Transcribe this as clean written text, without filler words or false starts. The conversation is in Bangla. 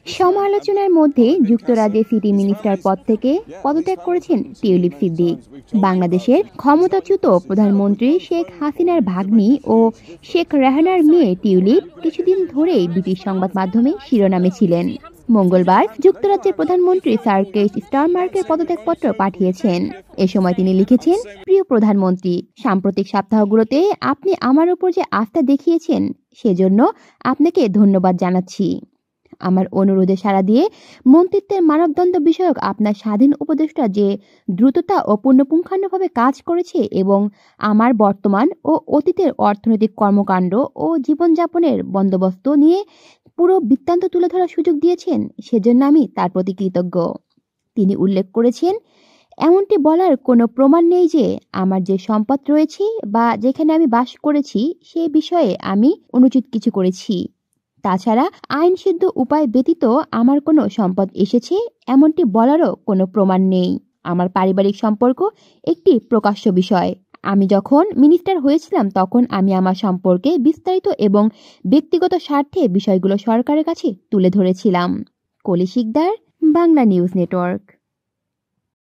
সমালোচনার মধ্যে যুক্তরাজ্যের সিটি মিনিস্টার পদ থেকে পদত্যাগ করেছেন টিউলিপ সিদ্দিক। বাংলাদেশের ক্ষমতাচ্যুত প্রধানমন্ত্রী শেখ হাসিনার ভাগ্নি ও শেখ রেহানার মেয়ে টিউলিপ কিছুদিন ধরেই ব্রিটিশ সংবাদ মাধ্যমে শিরোনামে ছিলেন। মঙ্গলবার যুক্তরাজ্যের প্রধানমন্ত্রী স্যার কেইর স্টারমার্কের পদত্যাগপত্র পাঠিয়েছেন। এ সময় তিনি লিখেছেন, প্রিয় প্রধানমন্ত্রী, সাম্প্রতিক সপ্তাহগুলোতে আপনি আমার উপর যে আস্থা দেখিয়েছেন সেজন্য আপনাকে ধন্যবাদ জানাচ্ছি। আমার অনুরোধে সাড়া দিয়ে মন্ত্রিত্বের মানবদণ্ড বিষয়ক আপনার স্বাধীন উপদেষ্টা যে দ্রুততা ও পুঙ্খানুপুঙ্খানুভাবে কাজ করেছে এবং আমার বর্তমান ও অতীতের অর্থনৈতিক কর্মকাণ্ড ও জীবনযাপনের বন্দোবস্ত নিয়ে পুরো বৃত্তান্ত তুলে ধরার সুযোগ দিয়েছেন, সেজন্য আমি তার প্রতি কৃতজ্ঞ। তিনি উল্লেখ করেছেন, এমনটি বলার কোনো প্রমাণ নেই যে আমার যে সম্পদ রয়েছে বা যেখানে আমি বাস করেছি সে বিষয়ে আমি অনুচিত কিছু করেছি। তাছাড়া আইনসিদ্ধ উপায় ব্যতীত আমার কোনো সম্পদ এসেছে এমনটি বলারও কোনো প্রমাণ নেই। আমার পারিবারিক সম্পর্ক একটি প্রকাশ্য বিষয়। আমি যখন মিনিস্টার হয়েছিলাম তখন আমি আমার সম্পর্কে বিস্তারিত এবং ব্যক্তিগত স্বার্থে বিষয়গুলো সরকারের কাছে তুলে ধরেছিলাম। কলি শিকদার, বাংলা নিউজ নেটওয়ার্ক।